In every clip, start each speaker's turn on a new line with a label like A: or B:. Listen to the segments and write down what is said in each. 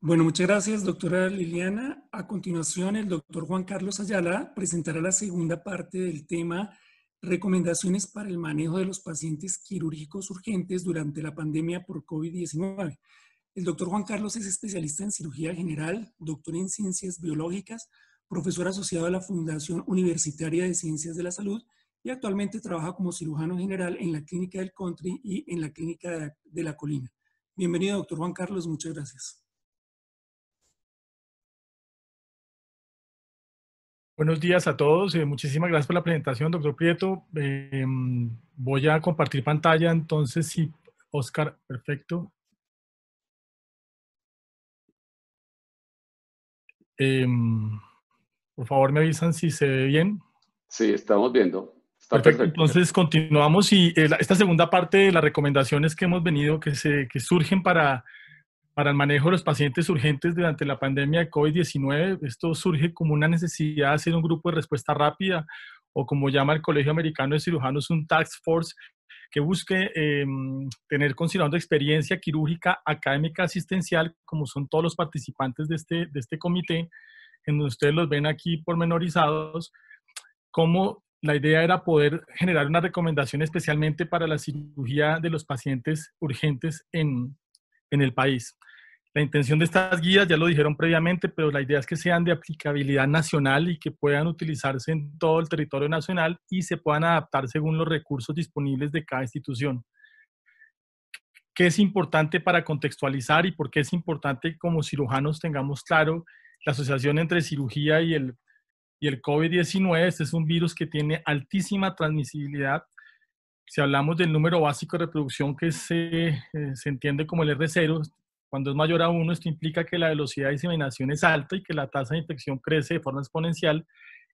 A: Bueno, muchas gracias, doctora Liliana. A continuación, el doctor Juan Carlos Ayala presentará la segunda parte del tema Recomendaciones para el manejo de los pacientes quirúrgicos urgentes durante la pandemia por COVID-19. El doctor Juan Carlos es especialista en cirugía general, doctor en ciencias biológicas, profesor asociado a la Fundación Universitaria de Ciencias de la Salud y actualmente trabaja como cirujano general en la Clínica del Country y en la Clínica de la Colina. Bienvenido, doctor Juan Carlos. Muchas gracias.
B: Buenos días a todos. Muchísimas gracias por la presentación, doctor Prieto. Voy a compartir pantalla, entonces sí, Oscar, perfecto. Por favor, me avisan si se ve bien.
C: Sí, estamos viendo. Está
B: Perfecto,
C: perfecto.
B: entonces continuamos y esta segunda parte de las recomendaciones que hemos venido, que surgen para el manejo de los pacientes urgentes durante la pandemia de COVID-19. Esto surge como una necesidad de hacer un grupo de respuesta rápida, o como llama el Colegio Americano de Cirujanos, un task force que busque tener considerando experiencia quirúrgica, académica, asistencial, como son todos los participantes de este comité, en donde ustedes los ven aquí pormenorizados, como la idea era poder generar una recomendación especialmente para la cirugía de los pacientes urgentes en el país. La intención de estas guías, ya lo dijeron previamente, pero la idea es que sean de aplicabilidad nacional y que puedan utilizarse en todo el territorio nacional y se puedan adaptar según los recursos disponibles de cada institución. ¿Qué es importante para contextualizar y por qué es importante que como cirujanos tengamos claro la asociación entre cirugía y el COVID-19? Este es un virus que tiene altísima transmisibilidad. Si hablamos del número básico de reproducción que se entiende como el R0, cuando es mayor a 1, esto implica que la velocidad de diseminación es alta y que la tasa de infección crece de forma exponencial.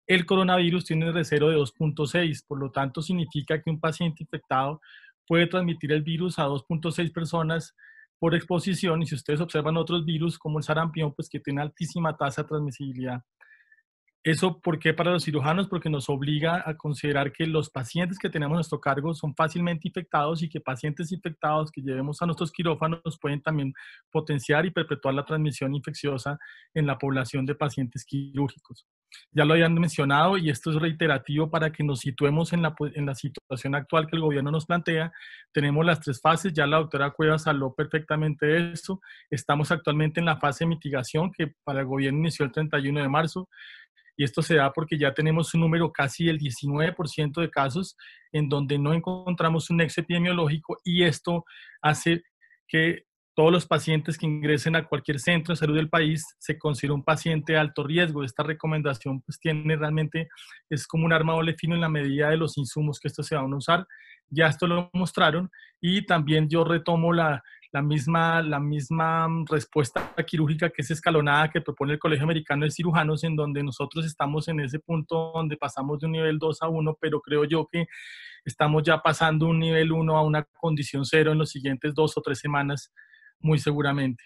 B: El coronavirus tiene un R0 de 2.6, por lo tanto significa que un paciente infectado puede transmitir el virus a 2.6 personas por exposición, y si ustedes observan otros virus como el sarampión, pues que tiene altísima tasa de transmisibilidad. ¿Eso por qué para los cirujanos? Porque nos obliga a considerar que los pacientes que tenemos a nuestro cargo son fácilmente infectados y que pacientes infectados que llevemos a nuestros quirófanos pueden también potenciar y perpetuar la transmisión infecciosa en la población de pacientes quirúrgicos. Ya lo habían mencionado y esto es reiterativo para que nos situemos en la situación actual que el gobierno nos plantea. Tenemos las 3 fases, ya la doctora Cuevas habló perfectamente de esto. Estamos actualmente en la fase de mitigación que para el gobierno inició el 31 de marzo. Y esto se da porque ya tenemos un número casi del 19% de casos en donde no encontramos un nexo epidemiológico, y esto hace que todos los pacientes que ingresen a cualquier centro de salud del país se considere un paciente de alto riesgo. Esta recomendación pues tiene realmente, es como un arma doble filo en la medida de los insumos que estos se van a usar. Ya esto lo mostraron, y también yo retomo la misma respuesta quirúrgica que es escalonada que propone el Colegio Americano de Cirujanos, en donde nosotros estamos en ese punto donde pasamos de un nivel 2 a 1, pero creo yo que estamos ya pasando un nivel 1 a una condición 0 en los siguientes 2 o 3 semanas, muy seguramente.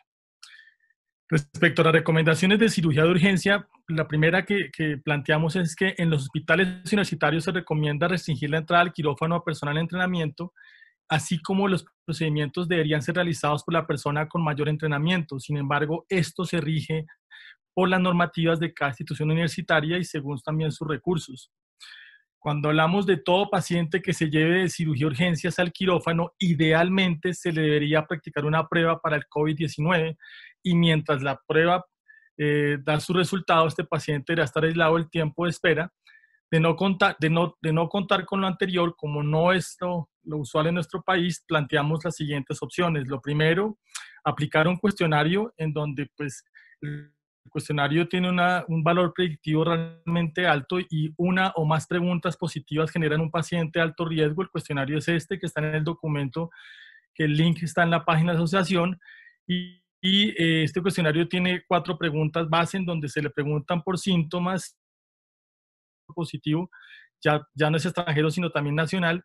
B: Respecto a las recomendaciones de cirugía de urgencia, la primera que planteamos es que en los hospitales universitarios se recomienda restringir la entrada al quirófano a personal en entrenamiento, así como los procedimientos deberían ser realizados por la persona con mayor entrenamiento. Sin embargo, esto se rige por las normativas de cada institución universitaria y según también sus recursos. Cuando hablamos de todo paciente que se lleve de cirugía de urgencias al quirófano, idealmente se le debería practicar una prueba para el COVID-19, y mientras la prueba da su resultado, este paciente deberá estar aislado el tiempo de espera. De no contar con lo anterior, como no es lo usual en nuestro país, planteamos las siguientes opciones. Lo primero, aplicar un cuestionario en donde pues, el cuestionario tiene un valor predictivo realmente alto, y una o más preguntas positivas generan un paciente de alto riesgo. El cuestionario es este, que está en el documento, que el link está en la página de asociación. Este cuestionario tiene 4 preguntas base en donde se le preguntan por síntomas. Positivo, ya no es extranjero sino también nacional,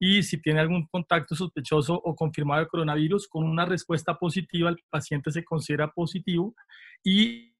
B: y si tiene algún contacto sospechoso o confirmado de coronavirus. Con una respuesta positiva el paciente se considera positivo, y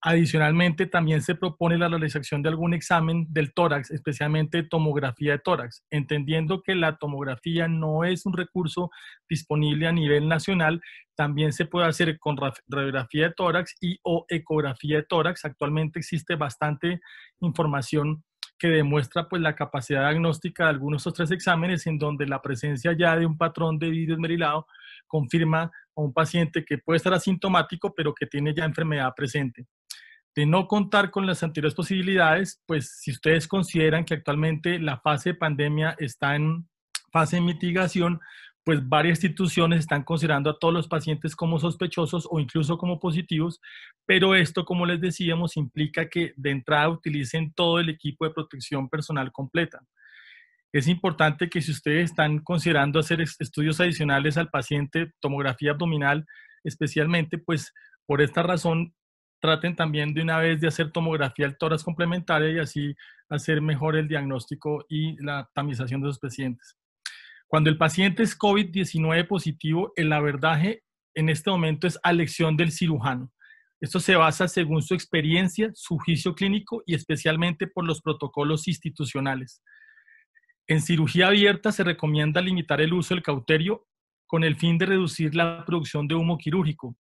B: Adicionalmente, también se propone la realización de algún examen del tórax, especialmente tomografía de tórax, entendiendo que la tomografía no es un recurso disponible a nivel nacional. También se puede hacer con radiografía de tórax y o ecografía de tórax. Actualmente existe bastante información que demuestra pues la capacidad diagnóstica de algunos de estos tres exámenes, en donde la presencia ya de un patrón de vidrio esmerilado confirma a un paciente que puede estar asintomático, pero que tiene ya enfermedad presente. De no contar con las anteriores posibilidades, pues si ustedes consideran que actualmente la fase de pandemia está en fase de mitigación, pues varias instituciones están considerando a todos los pacientes como sospechosos o incluso como positivos, pero esto, como les decíamos, implica que de entrada utilicen todo el equipo de protección personal completa. Es importante que si ustedes están considerando hacer estudios adicionales al paciente, tomografía abdominal especialmente, pues por esta razón traten también de una vez de hacer tomografía al tórax complementaria y así hacer mejor el diagnóstico y la tamización de los pacientes. Cuando el paciente es COVID-19 positivo, el abordaje en este momento es a elección del cirujano. Esto se basa según su experiencia, su juicio clínico y especialmente por los protocolos institucionales. En cirugía abierta se recomienda limitar el uso del cauterio con el fin de reducir la producción de humo quirúrgico.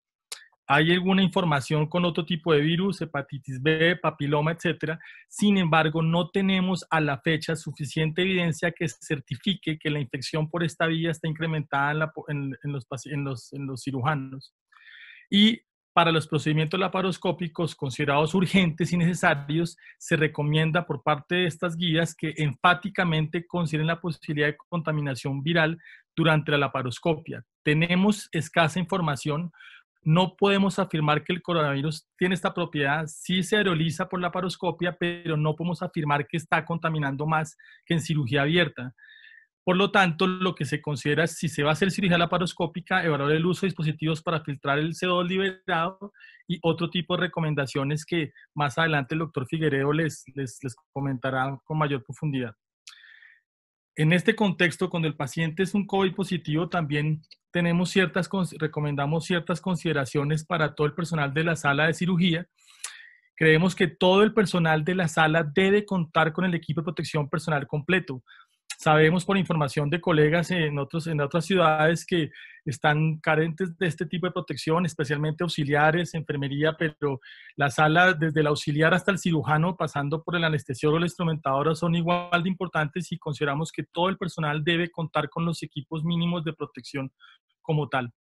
B: Hay alguna información con otro tipo de virus, hepatitis B, papiloma, etcétera. Sin embargo, no tenemos a la fecha suficiente evidencia que certifique que la infección por esta vía está incrementada en los cirujanos. Y para los procedimientos laparoscópicos considerados urgentes y necesarios, se recomienda por parte de estas guías que enfáticamente consideren la posibilidad de contaminación viral durante la laparoscopia. Tenemos escasa información. No podemos afirmar que el coronavirus tiene esta propiedad, sí se aeroliza por la laparoscopia, pero no podemos afirmar que está contaminando más que en cirugía abierta. Por lo tanto, lo que se considera es si se va a hacer cirugía laparoscópica, evaluar el uso de dispositivos para filtrar el CO2 liberado y otro tipo de recomendaciones que más adelante el doctor Figueredo les comentará con mayor profundidad. En este contexto, cuando el paciente es un COVID positivo, también recomendamos ciertas consideraciones para todo el personal de la sala de cirugía. Creemos que todo el personal de la sala debe contar con el equipo de protección personal completo. Sabemos por información de colegas en otras ciudades que están carentes de este tipo de protección, especialmente auxiliares, enfermería, pero la sala, desde el auxiliar hasta el cirujano, pasando por el anestesiólogo o la instrumentadora, son igual de importantes y consideramos que todo el personal debe contar con los equipos mínimos de protección como tal.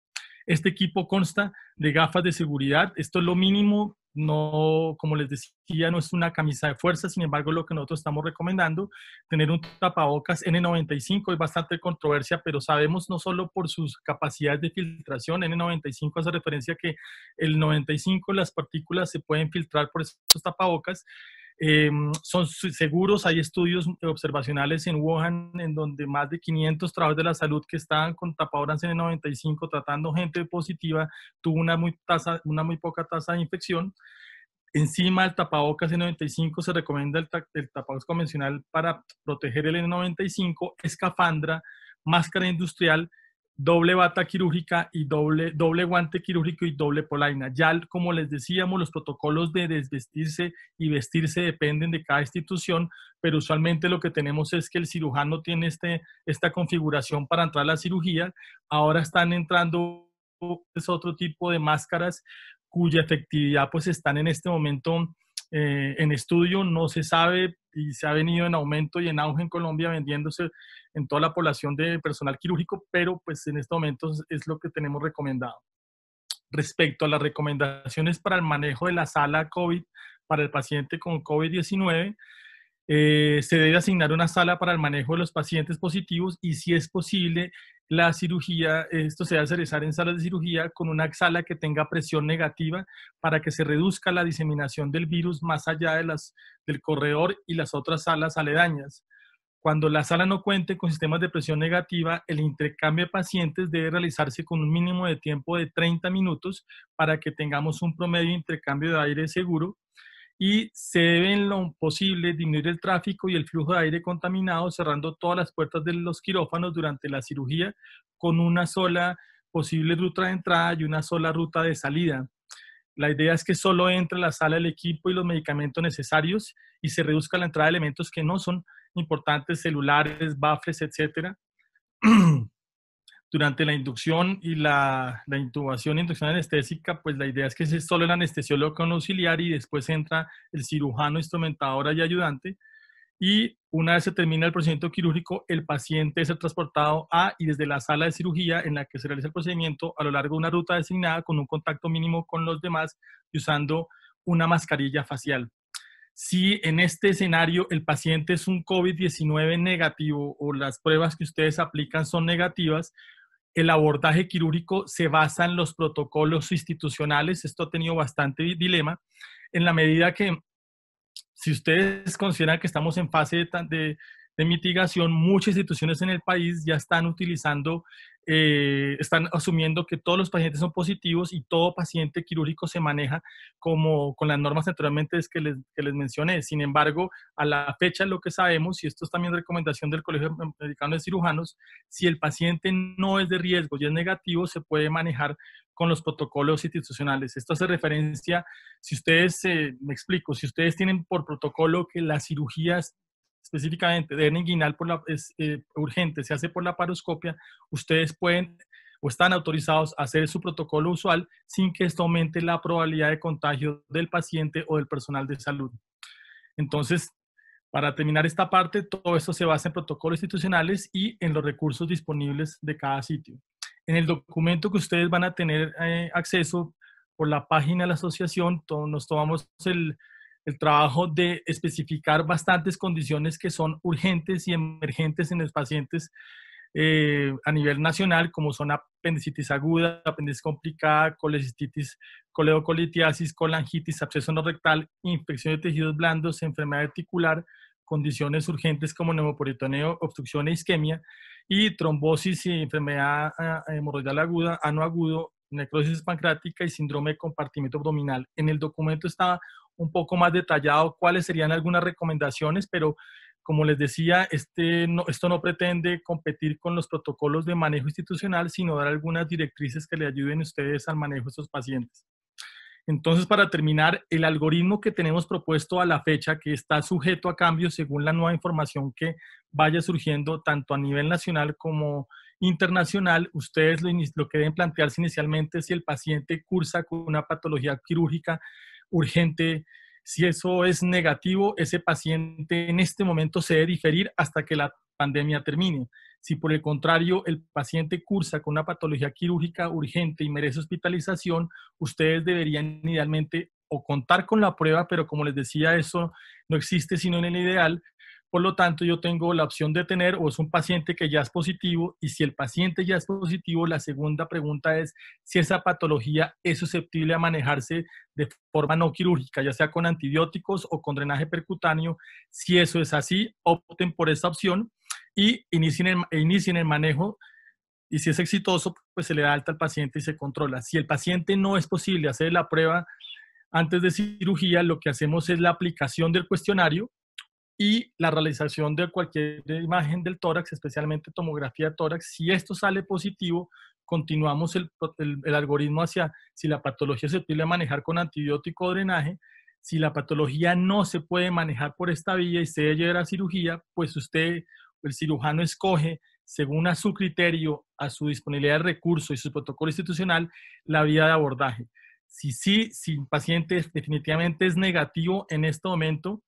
B: Este equipo consta de gafas de seguridad, esto es lo mínimo, no, como les decía, no es una camisa de fuerza, sin embargo, lo que nosotros estamos recomendando, tener un tapabocas N95, es bastante controversia, pero sabemos no solo por sus capacidades de filtración, N95 hace referencia a que el 95 las partículas se pueden filtrar por esos tapabocas. Son seguros, hay estudios observacionales en Wuhan en donde más de 500 trabajadores de la salud que estaban con tapabocas N95 tratando gente positiva tuvo una muy poca tasa de infección. Encima del tapabocas N95 se recomienda el tapabocas convencional para proteger el N95, escafandra, máscara industrial, doble bata quirúrgica y doble guante quirúrgico y doble polaina. Ya, como les decíamos, los protocolos de desvestirse y vestirse dependen de cada institución, pero usualmente lo que tenemos es que el cirujano tiene esta configuración para entrar a la cirugía. Ahora están entrando otro tipo de máscaras cuya efectividad pues están en este momento en estudio, no se sabe y se ha venido en aumento y en auge en Colombia vendiéndose en toda la población de personal quirúrgico, pero pues en estos momentos es lo que tenemos recomendado. Respecto a las recomendaciones para el manejo de la sala COVID para el paciente con COVID-19, se debe asignar una sala para el manejo de los pacientes positivos y si es posible la cirugía, esto se debe realizar en salas de cirugía con una sala que tenga presión negativa para que se reduzca la diseminación del virus más allá del corredor y las otras salas aledañas. Cuando la sala no cuente con sistemas de presión negativa, el intercambio de pacientes debe realizarse con un mínimo de tiempo de 30 minutos para que tengamos un promedio de intercambio de aire seguro. Y se debe en lo posible disminuir el tráfico y el flujo de aire contaminado cerrando todas las puertas de los quirófanos durante la cirugía con una sola posible ruta de entrada y una sola ruta de salida. La idea es que solo entre a la sala el equipo y los medicamentos necesarios y se reduzca la entrada de elementos que no son importantes, celulares, baffles, etc. Durante la inducción y la intubación e inducción anestésica, pues la idea es que es solo el anestesiólogo con auxiliar y después entra el cirujano, instrumentadora y ayudante. Y una vez se termina el procedimiento quirúrgico, el paciente es transportado a y desde la sala de cirugía en la que se realiza el procedimiento a lo largo de una ruta designada con un contacto mínimo con los demás y usando una mascarilla facial. Si en este escenario el paciente es un COVID-19 negativo o las pruebas que ustedes aplican son negativas, el abordaje quirúrgico se basa en los protocolos institucionales. Esto ha tenido bastante dilema en la medida que si ustedes consideran que estamos en fase de mitigación, muchas instituciones en el país ya están utilizando, están asumiendo que todos los pacientes son positivos y todo paciente quirúrgico se maneja como con las normas naturalmente que les mencioné. Sin embargo, a la fecha lo que sabemos, y esto es también recomendación del Colegio Americano de Cirujanos, si el paciente no es de riesgo y es negativo, se puede manejar con los protocolos institucionales. Esto hace referencia, si ustedes, me explico, si ustedes tienen por protocolo que las cirugías específicamente de hernia inguinal es urgente, se hace por laparoscopia, ustedes pueden o están autorizados a hacer su protocolo usual sin que esto aumente la probabilidad de contagio del paciente o del personal de salud. Entonces, para terminar esta parte, todo esto se basa en protocolos institucionales y en los recursos disponibles de cada sitio. En el documento que ustedes van a tener acceso por la página de la asociación, nos tomamos el trabajo de especificar bastantes condiciones que son urgentes y emergentes en los pacientes a nivel nacional, como son apendicitis aguda, apendicitis complicada, colecistitis, coledocolitiasis, colangitis, absceso no rectal, infección de tejidos blandos, enfermedad articular, condiciones urgentes como neumoperitoneo, obstrucción e isquemia, y trombosis y enfermedad hemorroidal aguda, ano agudo, necrosis pancreática y síndrome de compartimiento abdominal. En el documento está un poco más detallado cuáles serían algunas recomendaciones, pero como les decía, esto no pretende competir con los protocolos de manejo institucional, sino dar algunas directrices que le ayuden a ustedes al manejo de estos pacientes. Entonces, para terminar, el algoritmo que tenemos propuesto a la fecha, que está sujeto a cambios según la nueva información que vaya surgiendo, tanto a nivel nacional como internacional, ustedes lo que deben plantearse inicialmente es si el paciente cursa con una patología quirúrgica urgente. Si eso es negativo, ese paciente en este momento se debe diferir hasta que la pandemia termine. Si por el contrario el paciente cursa con una patología quirúrgica urgente y merece hospitalización, ustedes deberían idealmente o contar con la prueba, pero como les decía, eso no existe sino en el ideal. Por lo tanto, yo tengo la opción de tener o es un paciente que ya es positivo, y si el paciente ya es positivo, la segunda pregunta es si esa patología es susceptible a manejarse de forma no quirúrgica, ya sea con antibióticos o con drenaje percutáneo. Si eso es así, opten por esa opción y inicien el manejo, y si es exitoso, pues se le da alta al paciente y se controla. Si el paciente no es posible hacer la prueba antes de cirugía, lo que hacemos es la aplicación del cuestionario y la realización de cualquier imagen del tórax, especialmente tomografía de tórax. Si esto sale positivo, continuamos el algoritmo hacia si la patología es susceptible a manejar con antibiótico o drenaje. Si la patología no se puede manejar por esta vía y se debe llevar a cirugía, pues usted, el cirujano, escoge, según a su criterio, a su disponibilidad de recursos y su protocolo institucional, la vía de abordaje. Si el paciente definitivamente es negativo en este momento,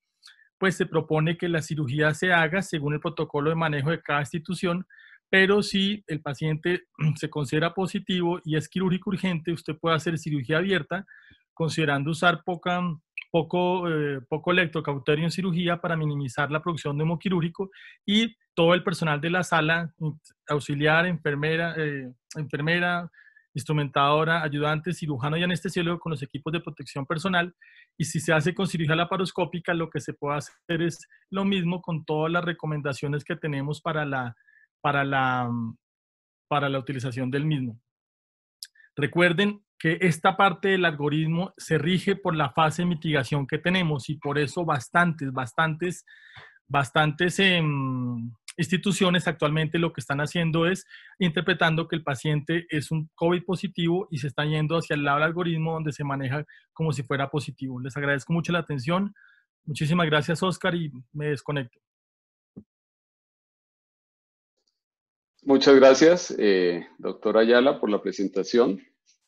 B: pues se propone que la cirugía se haga según el protocolo de manejo de cada institución, pero si el paciente se considera positivo y es quirúrgico urgente, usted puede hacer cirugía abierta, considerando usar poco electrocauterio en cirugía para minimizar la producción de hemoquirúrgico, y todo el personal de la sala, auxiliar, enfermera, instrumentadora, ayudante, cirujano y anestesiólogo con los equipos de protección personal. Y si se hace con cirugía laparoscópica, lo que se puede hacer es lo mismo con todas las recomendaciones que tenemos para la utilización del mismo. Recuerden que esta parte del algoritmo se rige por la fase de mitigación que tenemos, y por eso bastantes instituciones actualmente lo que están haciendo es interpretando que el paciente es un COVID positivo y se están yendo hacia el lado del algoritmo donde se maneja como si fuera positivo. Les agradezco mucho la atención. Muchísimas gracias, Oscar, y me desconecto.
C: Muchas gracias, doctor Ayala, por la presentación.